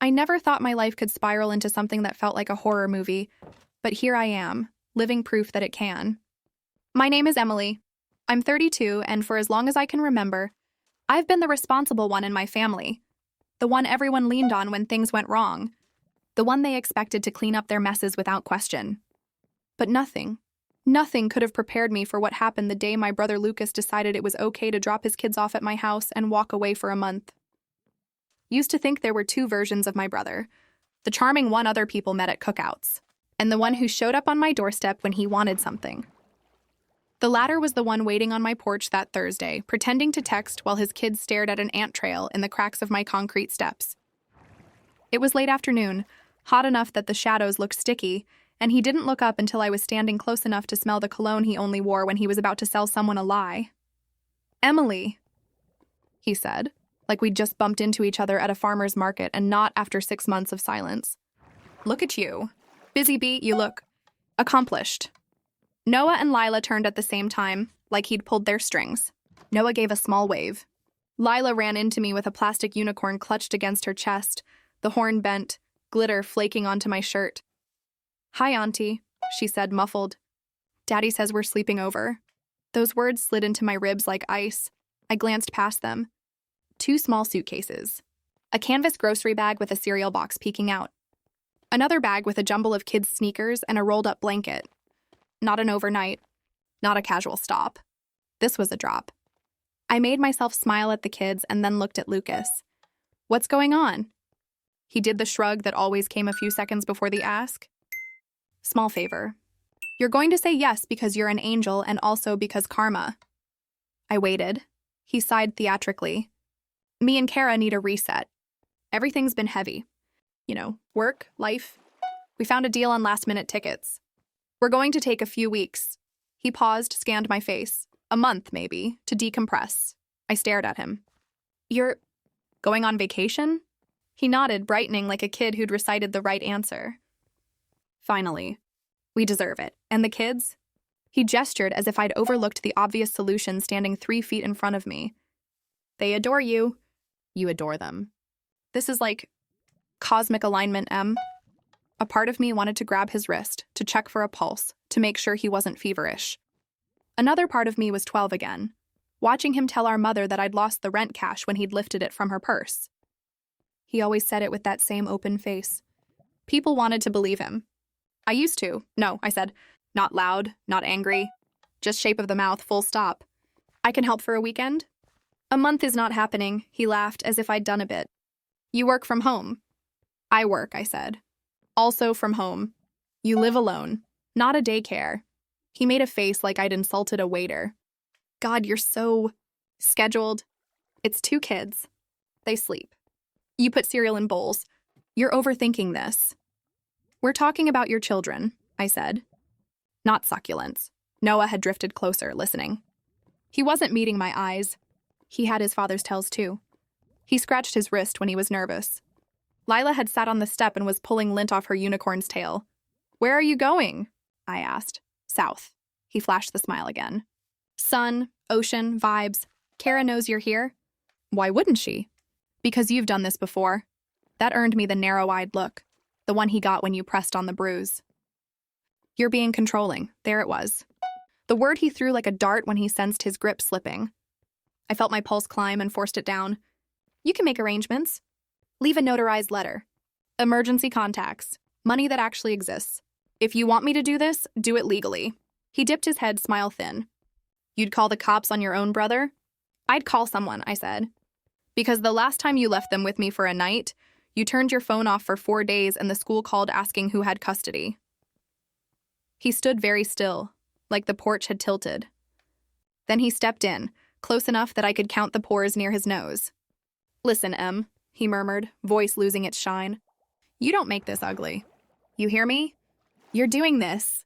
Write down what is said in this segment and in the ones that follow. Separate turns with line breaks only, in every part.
I never thought my life could spiral into something that felt like a horror movie, but here I am, living proof that it can. My name is Emily. I'm 32, and for as long as I can remember, I've been the responsible one in my family, the one everyone leaned on when things went wrong, the one they expected to clean up their messes without question. But nothing could have prepared me for what happened the day my brother Lucas decided it was okay to drop his kids off at my house and walk away for a month. Used to think there were two versions of my brother, the charming one other people met at cookouts, and the one who showed up on my doorstep when he wanted something. The latter was the one waiting on my porch that Thursday, pretending to text while his kids stared at an ant trail in the cracks of my concrete steps. It was late afternoon, hot enough that the shadows looked sticky, and he didn't look up until I was standing close enough to smell the cologne he only wore when he was about to sell someone a lie. "Emily," he said, like we'd just bumped into each other at a farmer's market and not after 6 months of silence. "Look at you. Busy bee, you look accomplished." Noah and Lila turned at the same time, like he'd pulled their strings. Noah gave a small wave. Lila ran into me with a plastic unicorn clutched against her chest, the horn bent, glitter flaking onto my shirt. "Hi, Auntie," she said, muffled. "Daddy says we're sleeping over." Those words slid into my ribs like ice. I glanced past them. 2 small suitcases. A canvas grocery bag with a cereal box peeking out. Another bag with a jumble of kids' sneakers and a rolled-up blanket. Not an overnight. Not a casual stop. This was a drop. I made myself smile at the kids and then looked at Lucas. "What's going on?" He did the shrug that always came a few seconds before the ask. "Small favor. You're going to say yes because you're an angel and also because karma." I waited. He sighed theatrically. "Me and Kara need a reset. Everything's been heavy. Work, life. We found a deal on last-minute tickets. We're going to take a few weeks." He paused, scanned my face. A month, maybe, to decompress. I stared at him. "You're going on vacation?" He nodded, brightening like a kid who'd recited the right answer. "Finally. We deserve it. And the kids?" He gestured as if I'd overlooked the obvious solution standing 3 feet in front of me. "They adore you. You adore them. This is like cosmic alignment, Em." A part of me wanted to grab his wrist, to check for a pulse, to make sure he wasn't feverish. Another part of me was 12 again, watching him tell our mother that I'd lost the rent cash when he'd lifted it from her purse. He always said it with that same open face. People wanted to believe him. I used to. "No," I said. Not loud, not angry. Just shape of the mouth, full stop. "I can help for a weekend?" "A month is not happening," he laughed as if I'd done a bit. "You work from home." "I work," I said. "Also from home. You live alone. Not a daycare." He made a face like I'd insulted a waiter. "God, you're so scheduled." "It's 2 kids. They sleep. You put cereal in bowls. You're overthinking this." "We're talking about your children," I said. Not succulents. Noah had drifted closer, listening. He wasn't meeting my eyes. He had his father's tells too. He scratched his wrist when he was nervous. Lila had sat on the step and was pulling lint off her unicorn's tail. "Where are you going?" I asked. "South." He flashed the smile again. "Sun, ocean, vibes. Kara knows you're here." "Why wouldn't she?" "Because you've done this before." That earned me the narrow-eyed look, the one he got when you pressed on the bruise. "You're being controlling." There it was. The word he threw like a dart when he sensed his grip slipping. I felt my pulse climb and forced it down. "You can make arrangements. Leave a notarized letter. Emergency contacts. Money that actually exists. If you want me to do this, do it legally." He dipped his head, smile thin. "You'd call the cops on your own brother?" "I'd call someone," I said. "Because the last time you left them with me for a night, you turned your phone off for 4 days and the school called asking who had custody." He stood very still, like the porch had tilted. Then he stepped in, close enough that I could count the pores near his nose. "Listen, Em," he murmured, voice losing its shine. "You don't make this ugly. You hear me? You're doing this.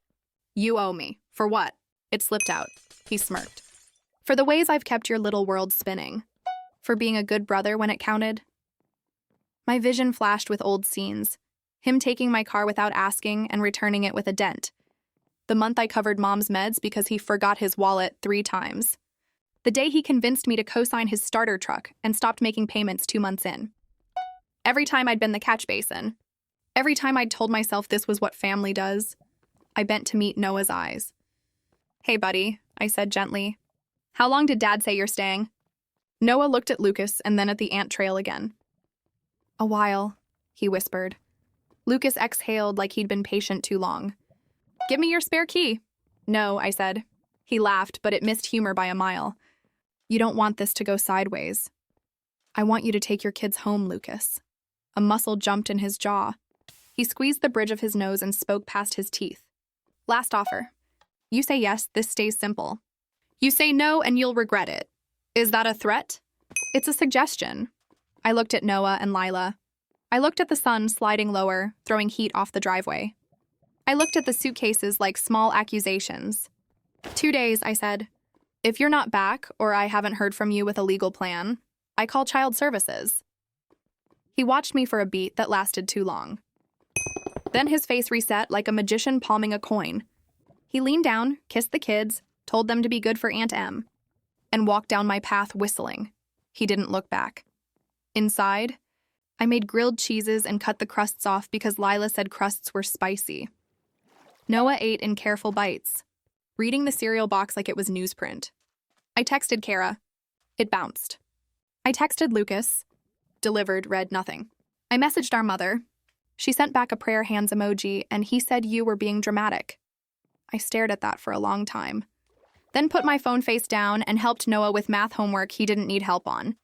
You owe me. For what?" It slipped out. He smirked. "For the ways I've kept your little world spinning. For being a good brother when it counted." My vision flashed with old scenes. Him taking my car without asking and returning it with a dent. The month I covered Mom's meds because he forgot his wallet 3 times. The day he convinced me to co-sign his starter truck and stopped making payments 2 months in. Every time I'd been the catch basin. Every time I'd told myself this was what family does. I bent to meet Noah's eyes. "Hey, buddy," I said gently. "How long did Dad say you're staying?" Noah looked at Lucas and then at the ant trail again. "A while," he whispered. Lucas exhaled like he'd been patient too long. "Give me your spare key." "No," I said. He laughed, but it missed humor by a mile. "You don't want this to go sideways. I want you to take your kids home, Lucas." A muscle jumped in his jaw. He squeezed the bridge of his nose and spoke past his teeth. "Last offer. You say yes, this stays simple. You say no, and you'll regret it. Is that a threat?" "It's a suggestion." I looked at Noah and Lila. I looked at the sun sliding lower, throwing heat off the driveway. I looked at the suitcases like small accusations. 2 days, I said. If you're not back, or I haven't heard from you with a legal plan, I call child services. He watched me for a beat that lasted too long. Then his face reset like a magician palming a coin. He leaned down, kissed the kids, told them to be good for Aunt Em, and walked down my path whistling. He didn't look back. Inside, I made grilled cheeses and cut the crusts off because Lila said crusts were spicy. Noah ate in careful bites, reading the cereal box like it was newsprint. I texted Kara. It bounced. I texted Lucas. Delivered, read nothing. I messaged our mother. She sent back a prayer hands emoji, and he said you were being dramatic. I stared at that for a long time. Then put my phone face down and helped Noah with math homework he didn't need help on.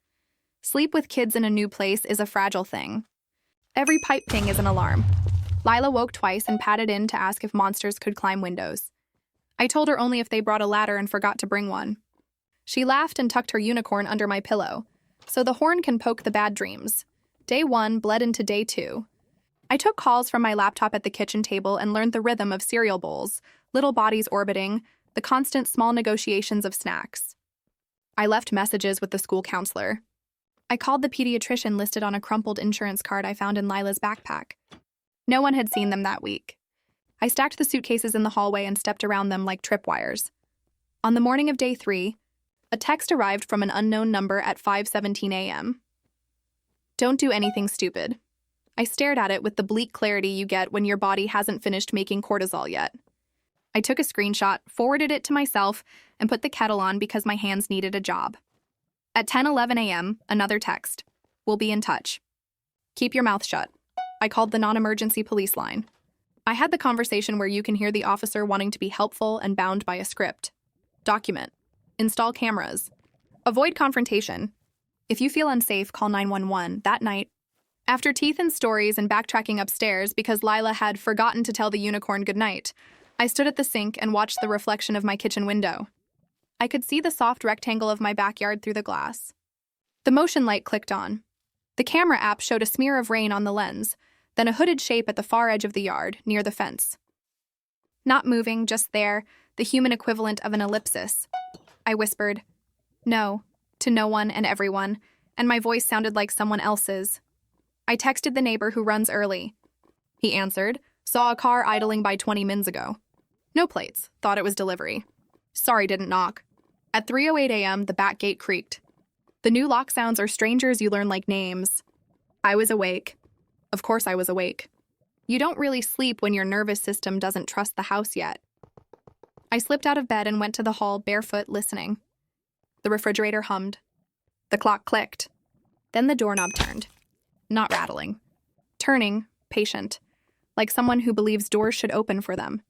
Sleep with kids in a new place is a fragile thing. Every pipe ping is an alarm. Lila woke twice and patted in to ask if monsters could climb windows. I told her only if they brought a ladder and forgot to bring one. She laughed and tucked her unicorn under my pillow, so the horn can poke the bad dreams. Day 1 bled into day 2. I took calls from my laptop at the kitchen table and learned the rhythm of cereal bowls, little bodies orbiting, the constant small negotiations of snacks. I left messages with the school counselor. I called the pediatrician listed on a crumpled insurance card I found in Lila's backpack. No one had seen them that week. I stacked the suitcases in the hallway and stepped around them like tripwires. On the morning of day 3, a text arrived from an unknown number at 5:17 a.m. Don't do anything stupid. I stared at it with the bleak clarity you get when your body hasn't finished making cortisol yet. I took a screenshot, forwarded it to myself, and put the kettle on because my hands needed a job. At 10:11 a.m., another text. We'll be in touch. Keep your mouth shut. I called the non-emergency police line. I had the conversation where you can hear the officer wanting to be helpful and bound by a script. Document. Install cameras. Avoid confrontation. If you feel unsafe, call 911. That night, after teeth and stories and backtracking upstairs because Lila had forgotten to tell the unicorn goodnight, I stood at the sink and watched the reflection of my kitchen window. I could see the soft rectangle of my backyard through the glass. The motion light clicked on. The camera app showed a smear of rain on the lens, then a hooded shape at the far edge of the yard, near the fence. Not moving, just there, the human equivalent of an ellipsis. I whispered, "No," to no one and everyone, and my voice sounded like someone else's. I texted the neighbor who runs early. He answered, "Saw a car idling by 20 minutes ago. No plates, thought it was delivery. Sorry, didn't knock." At 3:08 a.m., the back gate creaked. The new lock sounds are strangers you learn like names. I was awake. Of course I was awake. You don't really sleep when your nervous system doesn't trust the house yet. I slipped out of bed and went to the hall barefoot, listening. The refrigerator hummed. The clock clicked. Then the doorknob turned. Not rattling. Turning, patient, like someone who believes doors should open for them.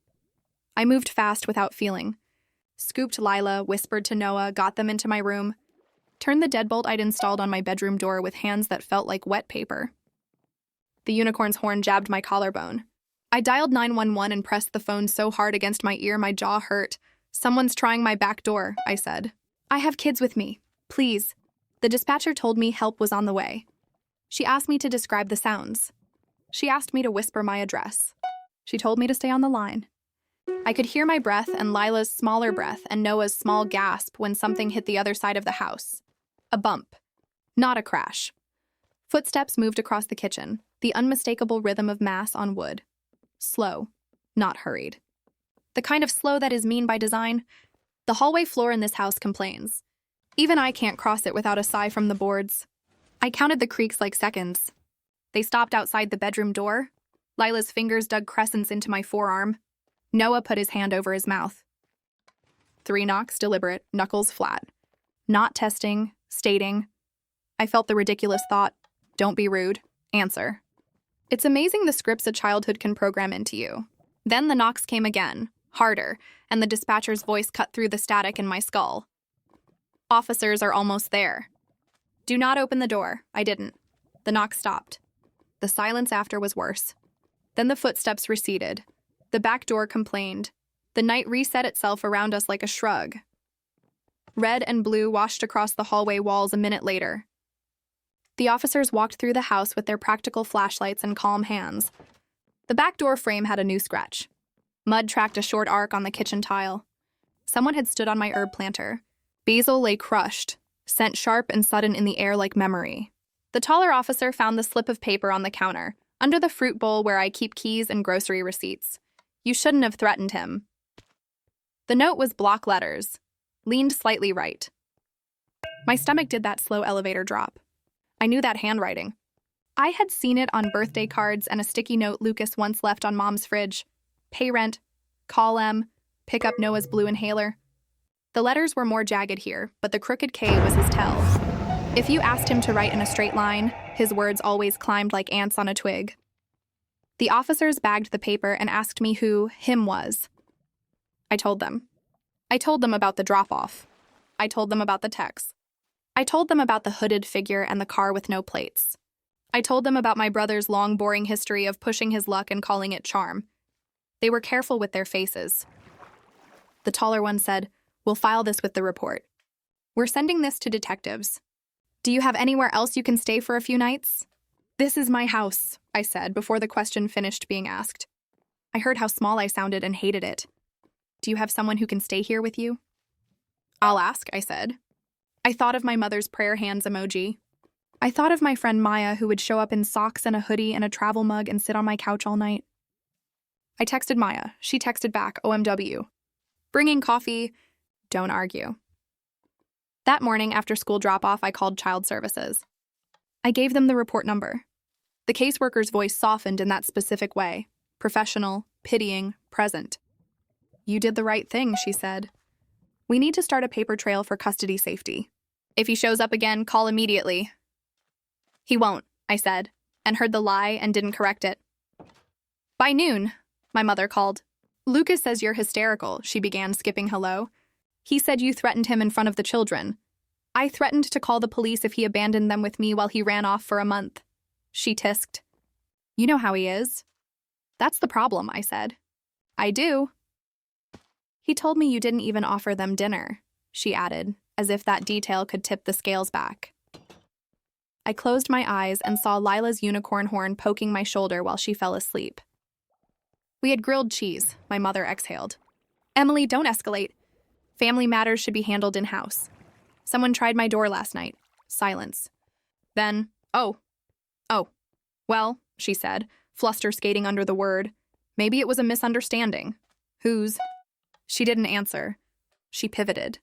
I moved fast without feeling. Scooped Lila, whispered to Noah, got them into my room. Turned the deadbolt I'd installed on my bedroom door with hands that felt like wet paper. The unicorn's horn jabbed my collarbone. I dialed 911 and pressed the phone so hard against my ear my jaw hurt. "Someone's trying my back door," I said. "I have kids with me. Please." The dispatcher told me help was on the way. She asked me to describe the sounds. She asked me to whisper my address. She told me to stay on the line. I could hear my breath and Lila's smaller breath and Noah's small gasp when something hit the other side of the house. A bump. Not a crash. Footsteps moved across the kitchen, the unmistakable rhythm of mass on wood. Slow, not hurried. The kind of slow that is mean by design. The hallway floor in this house complains. Even I can't cross it without a sigh from the boards. I counted the creaks like seconds. They stopped outside the bedroom door. Lila's fingers dug crescents into my forearm. Noah put his hand over his mouth. 3 knocks, deliberate, knuckles flat. Not testing, stating. I felt the ridiculous thought, don't be rude, answer. It's amazing the scripts a childhood can program into you. Then the knocks came again, harder, and the dispatcher's voice cut through the static in my skull. Officers are almost there. Do not open the door. I didn't. The knock stopped. The silence after was worse. Then the footsteps receded. The back door complained. The night reset itself around us like a shrug. Red and blue washed across the hallway walls a minute later. The officers walked through the house with their practical flashlights and calm hands. The back door frame had a new scratch. Mud tracked a short arc on the kitchen tile. Someone had stood on my herb planter. Basil lay crushed, scent sharp and sudden in the air like memory. The taller officer found the slip of paper on the counter, under the fruit bowl where I keep keys and grocery receipts. You shouldn't have threatened him. The note was block letters, leaned slightly right. My stomach did that slow elevator drop. I knew that handwriting. I had seen it on birthday cards and a sticky note Lucas once left on Mom's fridge. Pay rent, call M, pick up Noah's blue inhaler. The letters were more jagged here, but the crooked K was his tell. If you asked him to write in a straight line, his words always climbed like ants on a twig. The officers bagged the paper and asked me who him was. I told them. I told them about the drop-off. I told them about the text. I told them about the hooded figure and the car with no plates. I told them about my brother's long, boring history of pushing his luck and calling it charm. They were careful with their faces. The taller one said, "We'll file this with the report. We're sending this to detectives. Do you have anywhere else you can stay for a few nights?" "This is my house," I said before the question finished being asked. I heard how small I sounded and hated it. "Do you have someone who can stay here with you?" "I'll ask," I said. I thought of my mother's prayer hands emoji. I thought of my friend Maya who would show up in socks and a hoodie and a travel mug and sit on my couch all night. I texted Maya. She texted back, OMW. Bringing coffee, don't argue. That morning after school drop-off, I called Child Services. I gave them the report number. The caseworker's voice softened in that specific way. Professional, pitying, present. "You did the right thing," she said. "We need to start a paper trail for custody safety. If he shows up again, call immediately." "He won't," I said, and heard the lie and didn't correct it. By noon, my mother called. "Lucas says you're hysterical," she began, skipping hello. "He said you threatened him in front of the children. I threatened to call the police if he abandoned them with me while he ran off for a month." She tisked. "You know how he is." "That's the problem," I said. "I do." "He told me you didn't even offer them dinner," she added, as if that detail could tip the scales back. I closed my eyes and saw Lila's unicorn horn poking my shoulder while she fell asleep. "We had grilled cheese," my mother exhaled. "Emily, don't escalate. Family matters should be handled in-house. Someone tried my door last night." Silence. Then, oh, well, she said, fluster skating under the word. "Maybe it was a misunderstanding. Whose?" She didn't answer. She pivoted.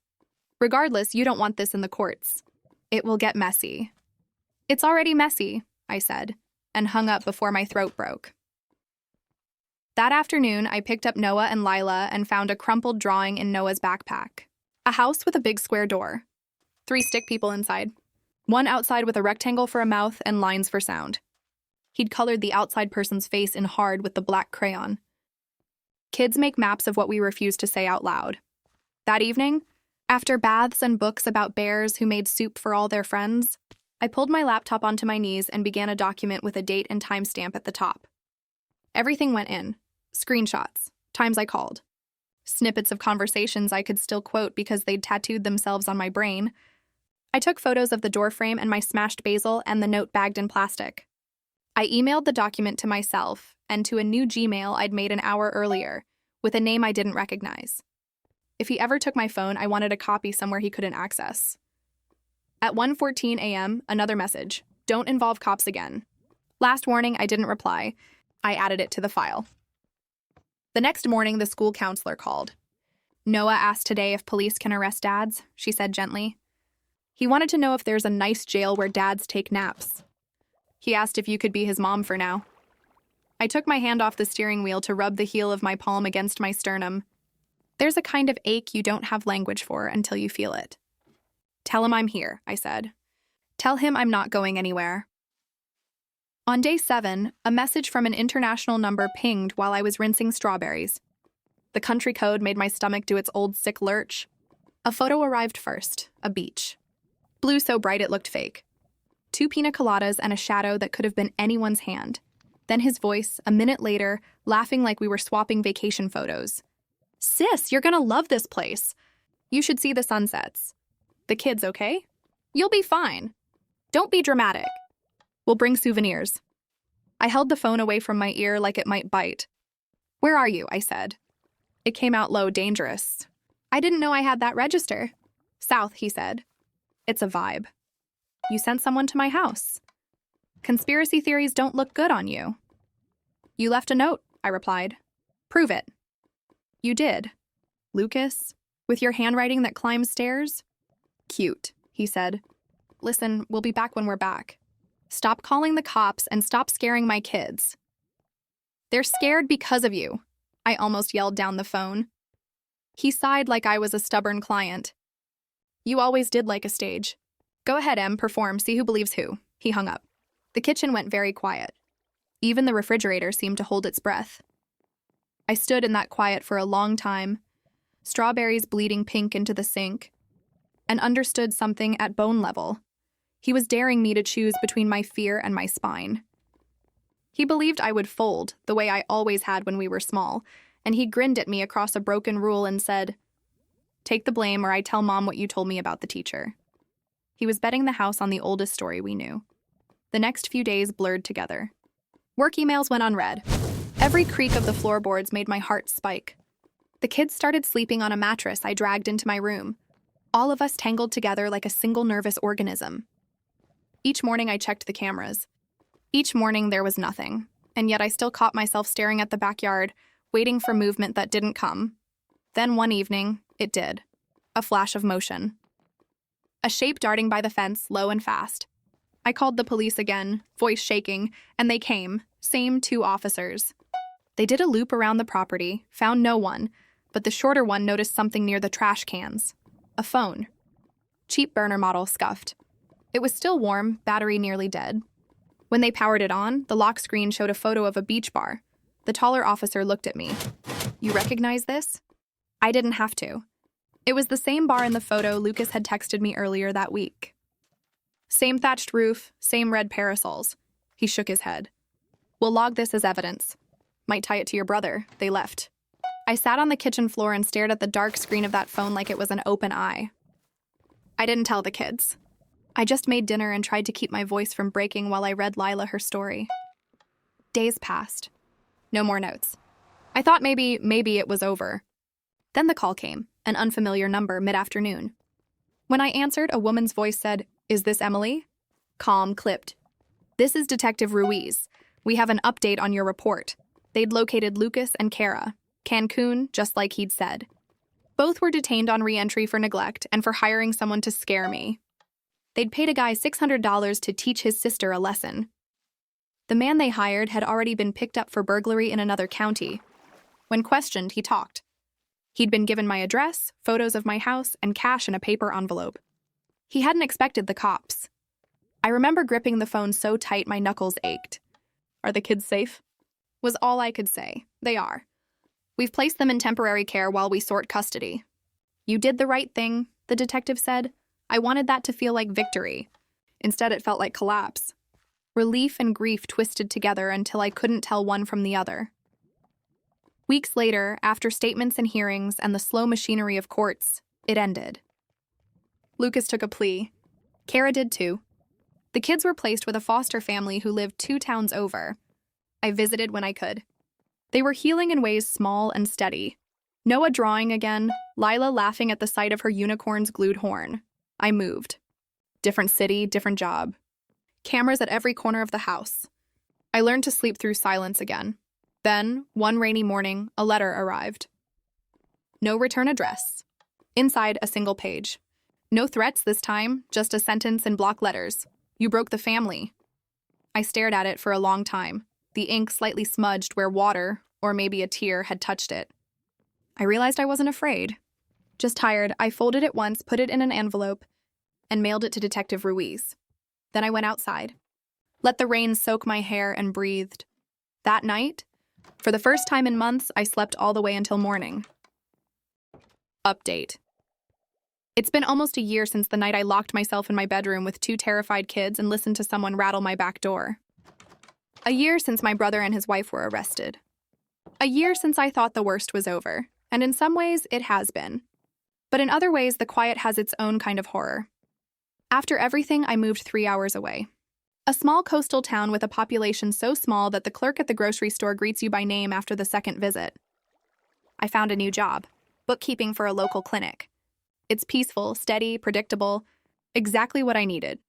"Regardless, you don't want this in the courts. It will get messy." "It's already messy," I said, and hung up before my throat broke. That afternoon, I picked up Noah and Lila and found a crumpled drawing in Noah's backpack. A house with a big square door. 3 stick people inside. One outside with a rectangle for a mouth and lines for sound. He'd colored the outside person's face in hard with the black crayon. Kids make maps of what we refuse to say out loud. That evening, after baths and books about bears who made soup for all their friends, I pulled my laptop onto my knees and began a document with a date and timestamp at the top. Everything went in. Screenshots, times I called. Snippets of conversations I could still quote because they'd tattooed themselves on my brain. I took photos of the doorframe and my smashed basil and the note bagged in plastic. I emailed the document to myself and to a new Gmail I'd made an hour earlier, with a name I didn't recognize. If he ever took my phone, I wanted a copy somewhere he couldn't access. At 1:14 a.m., another message. "Don't involve cops again." Last warning, I didn't reply. I added it to the file. The next morning, the school counselor called. "Noah asked today if police can arrest dads," she said gently. "He wanted to know if there's a nice jail where dads take naps." He asked if you could be his mom for now. I took my hand off the steering wheel to rub the heel of my palm against my sternum. There's a kind of ache you don't have language for until you feel it. Tell him I'm here, I said. Tell him I'm not going anywhere. On day 7, a message from an international number pinged while I was rinsing strawberries. The country code made my stomach do its old sick lurch. A photo arrived first, a beach. Blue so bright it looked fake. 2 pina coladas and a shadow that could have been anyone's hand. Then his voice, a minute later, laughing like we were swapping vacation photos. Sis, you're gonna love this place. You should see the sunsets. The kids, okay? You'll be fine. Don't be dramatic. We'll bring souvenirs. I held the phone away from my ear like it might bite. Where are you? I said. It came out low, dangerous. I didn't know I had that register. South, he said. It's a vibe. You sent someone to my house. Conspiracy theories don't look good on you. You left a note, I replied. Prove it. You did. Lucas, with your handwriting that climbs stairs? Cute, he said. Listen, we'll be back when we're back. Stop calling the cops and stop scaring my kids. They're scared because of you, I almost yelled down the phone. He sighed like I was a stubborn client. You always did like a stage. Go ahead, Em, perform, see who believes who. He hung up. The kitchen went very quiet. Even the refrigerator seemed to hold its breath. I stood in that quiet for a long time, strawberries bleeding pink into the sink, and understood something at bone level. He was daring me to choose between my fear and my spine. He believed I would fold, the way I always had when we were small, and he grinned at me across a broken rule and said, Take the blame or I tell Mom what you told me about the teacher. He was betting the house on the oldest story we knew. The next few days blurred together. Work emails went unread. Every creak of the floorboards made my heart spike. The kids started sleeping on a mattress I dragged into my room, all of us tangled together like a single nervous organism. Each morning I checked the cameras. Each morning there was nothing, and yet I still caught myself staring at the backyard, waiting for movement that didn't come. Then one evening, it did. A flash of motion. A shape darting by the fence, low and fast. I called the police again, voice shaking, and they came, same 2 officers. They did a loop around the property, found no one, but the shorter one noticed something near the trash cans. A phone. Cheap burner model scuffed. It was still warm, battery nearly dead. When they powered it on, the lock screen showed a photo of a beach bar. The taller officer looked at me. You recognize this? I didn't have to. It was the same bar in the photo Lucas had texted me earlier that week. Same thatched roof, same red parasols. He shook his head. We'll log this as evidence. Might tie it to your brother. They left. I sat on the kitchen floor and stared at the dark screen of that phone like it was an open eye. I didn't tell the kids. I just made dinner and tried to keep my voice from breaking while I read Lila her story. Days passed. No more notes. I thought maybe it was over. Then the call came, an unfamiliar number mid-afternoon. When I answered, a woman's voice said, Is this Emily? Calm clipped. This is Detective Ruiz. We have an update on your report. They'd located Lucas and Kara. Cancun, just like he'd said. Both were detained on re-entry for neglect and for hiring someone to scare me. They'd paid a guy $600 to teach his sister a lesson. The man they hired had already been picked up for burglary in another county. When questioned, he talked. He'd been given my address, photos of my house, and cash in a paper envelope. He hadn't expected the cops. I remember gripping the phone so tight my knuckles ached. Are the kids safe? Was all I could say. They are. We've placed them in temporary care while we sort custody. You did the right thing, the detective said. I wanted that to feel like victory. Instead, it felt like collapse. Relief and grief twisted together until I couldn't tell one from the other. Weeks later, after statements and hearings and the slow machinery of courts, it ended. Lucas took a plea. Kara did too. The kids were placed with a foster family who lived 2 towns over. I visited when I could. They were healing in ways small and steady. Noah drawing again, Lila laughing at the sight of her unicorn's glued horn. I moved. Different city, different job. Cameras at every corner of the house. I learned to sleep through silence again. Then, one rainy morning, a letter arrived. No return address. Inside, a single page. No threats this time, just a sentence in block letters. You broke the family. I stared at it for a long time, the ink slightly smudged where water, or maybe a tear, had touched it. I realized I wasn't afraid. Just tired, I folded it once, put it in an envelope, and mailed it to Detective Ruiz. Then I went outside, let the rain soak my hair, and breathed. That night, for the first time in months, I slept all the way until morning. Update. It's been almost a year since the night I locked myself in my bedroom with 2 terrified kids and listened to someone rattle my back door. A year since my brother and his wife were arrested. A year since I thought the worst was over, and in some ways, it has been. But in other ways, the quiet has its own kind of horror. After everything, I moved 3 hours away. A small coastal town with a population so small that the clerk at the grocery store greets you by name after the second visit. I found a new job, bookkeeping for a local clinic. It's peaceful, steady, predictable, exactly what I needed.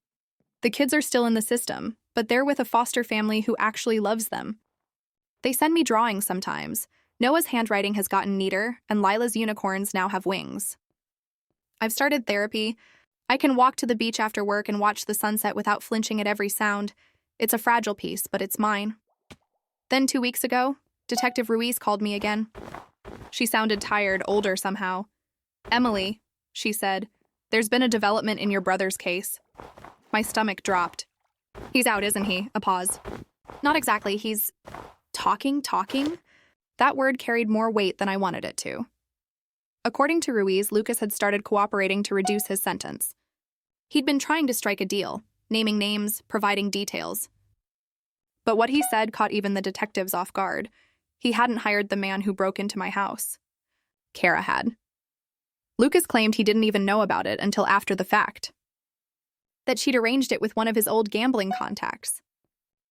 The kids are still in the system, but they're with a foster family who actually loves them. They send me drawings sometimes. Noah's handwriting has gotten neater, and Lila's unicorns now have wings. I've started therapy. I can walk to the beach after work and watch the sunset without flinching at every sound. It's a fragile piece, but it's mine. Then 2 weeks ago, Detective Ruiz called me again. She sounded tired, older somehow. "Emily," she said, "there's been a development in your brother's case." My stomach dropped. "He's out, isn't he?" A pause. "Not exactly, he's talking? That word carried more weight than I wanted it to. According to Ruiz, Lucas had started cooperating to reduce his sentence. He'd been trying to strike a deal, naming names, providing details. But what he said caught even the detectives off guard. He hadn't hired the man who broke into my house. Kara had. Lucas claimed he didn't even know about it until after the fact. That she'd arranged it with one of his old gambling contacts.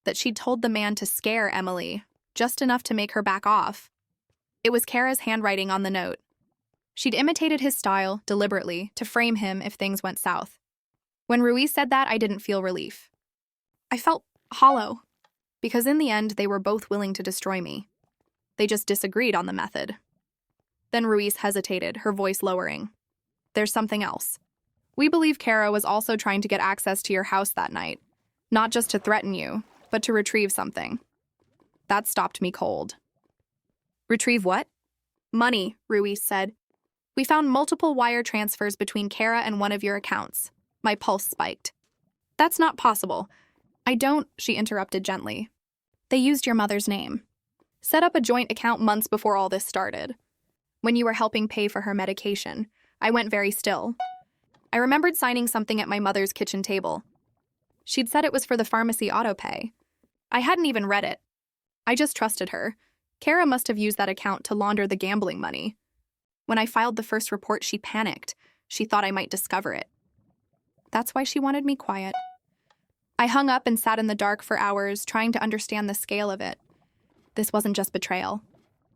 That she'd told the man to scare Emily, just enough to make her back off. It was Kara's handwriting on the note. She'd imitated his style, deliberately, to frame him if things went south. When Ruiz said that, I didn't feel relief. I felt hollow, because in the end, they were both willing to destroy me. They just disagreed on the method. Then Ruiz hesitated, her voice lowering. "There's something else. We believe Kara was also trying to get access to your house that night, not just to threaten you, but to retrieve something." That stopped me cold. "Retrieve what?" "Money," Ruiz said. "We found multiple wire transfers between Kara and one of your accounts." My pulse spiked. "That's not possible." "I don't," she interrupted gently. "They used your mother's name. Set up a joint account months before all this started. When you were helping pay for her medication, I went very still. I remembered signing something at my mother's kitchen table. She'd said it was for the pharmacy auto-pay. I hadn't even read it. I just trusted her. Kara must have used that account to launder the gambling money. When I filed the first report, she panicked. She thought I might discover it. That's why she wanted me quiet. I hung up and sat in the dark for hours, trying to understand the scale of it. This wasn't just betrayal.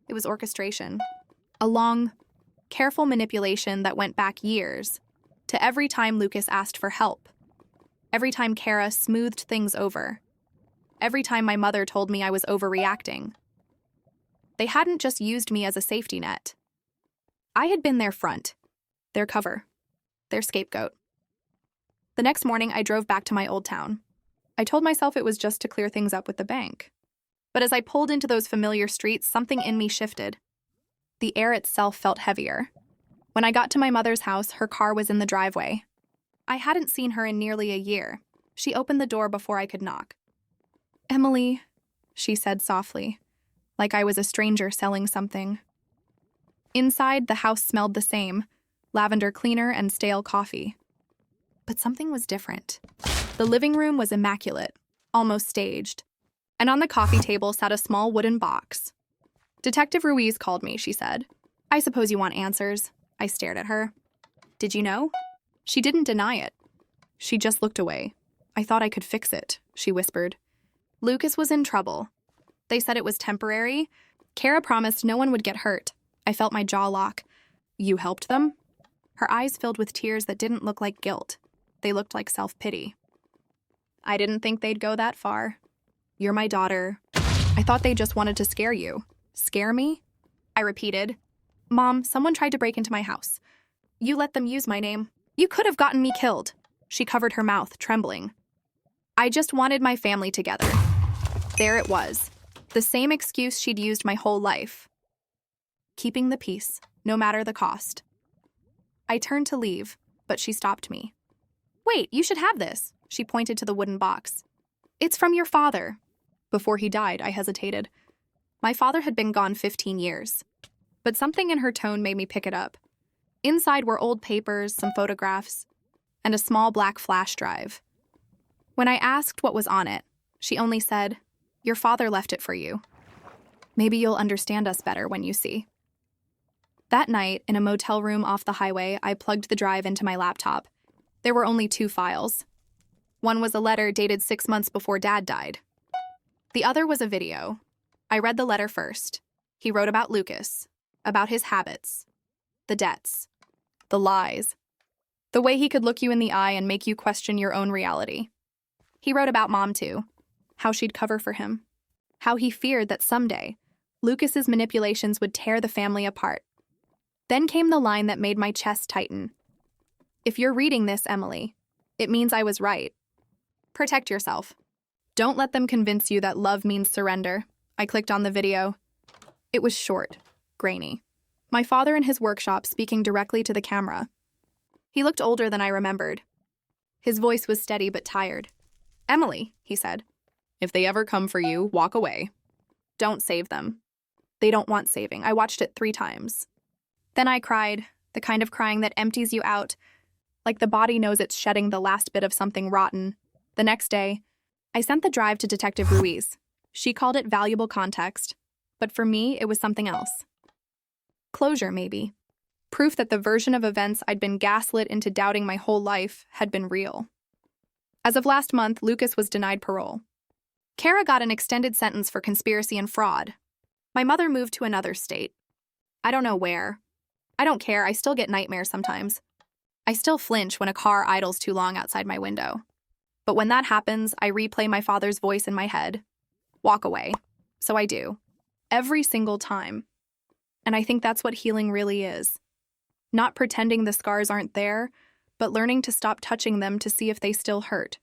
It was orchestration. A long, careful manipulation that went back years, to every time Lucas asked for help. Every time Kara smoothed things over. Every time my mother told me I was overreacting. They hadn't just used me as a safety net. I had been their front, their cover, their scapegoat. The next morning, I drove back to my old town. I told myself it was just to clear things up with the bank. But as I pulled into those familiar streets, something in me shifted. The air itself felt heavier. When I got to my mother's house, her car was in the driveway. I hadn't seen her in nearly a year. She opened the door before I could knock. "Emily," she said softly, like I was a stranger selling something. Inside, the house smelled the same, lavender cleaner and stale coffee. But something was different. The living room was immaculate, almost staged. And on the coffee table sat a small wooden box. "Detective Ruiz called me," she said. "I suppose you want answers." I stared at her. "Did you know?" She didn't deny it. She just looked away. "I thought I could fix it," she whispered. Lucas was in trouble. They said it was temporary. Kara promised no one would get hurt. I felt my jaw lock. "You helped them?" Her eyes filled with tears that didn't look like guilt. They looked like self-pity. "I didn't think they'd go that far. You're my daughter. I thought they just wanted to scare you." "Scare me?" I repeated. "Mom, someone tried to break into my house. You let them use my name. You could have gotten me killed." She covered her mouth, trembling. I just wanted my family together. There it was. The same excuse she'd used my whole life. Keeping the peace, no matter the cost. I turned to leave, but she stopped me. Wait, you should have this. She pointed to the wooden box. It's from your father. Before he died, I hesitated. My father had been gone 15 years. But something in her tone made me pick it up. Inside were old papers, some photographs, and a small black flash drive. When I asked what was on it, she only said, "Your father left it for you. Maybe you'll understand us better when you see." That night, in a motel room off the highway, I plugged the drive into my laptop. There were only 2 files. One was a letter dated 6 months before Dad died. The other was a video. I read the letter first. He wrote about Lucas, about his habits, the debts, the lies, the way he could look you in the eye and make you question your own reality. He wrote about Mom, too, how she'd cover for him, how he feared that someday Lucas's manipulations would tear the family apart. Then came the line that made my chest tighten. If you're reading this, Emily, it means I was right. Protect yourself. Don't let them convince you that love means surrender. I clicked on the video. It was short, grainy. My father in his workshop speaking directly to the camera. He looked older than I remembered. His voice was steady but tired. "Emily," he said, "if they ever come for you, walk away. Don't save them. They don't want saving." I watched it 3 times. Then I cried, the kind of crying that empties you out, like the body knows it's shedding the last bit of something rotten. The next day, I sent the drive to Detective Ruiz. She called it valuable context, but for me, it was something else. Closure, maybe. Proof that the version of events I'd been gaslit into doubting my whole life had been real. As of last month, Lucas was denied parole. Kara got an extended sentence for conspiracy and fraud. My mother moved to another state. I don't know where. I don't care, I still get nightmares sometimes. I still flinch when a car idles too long outside my window. But when that happens, I replay my father's voice in my head. Walk away. So I do. Every single time. And I think that's what healing really is. Not pretending the scars aren't there, but learning to stop touching them to see if they still hurt.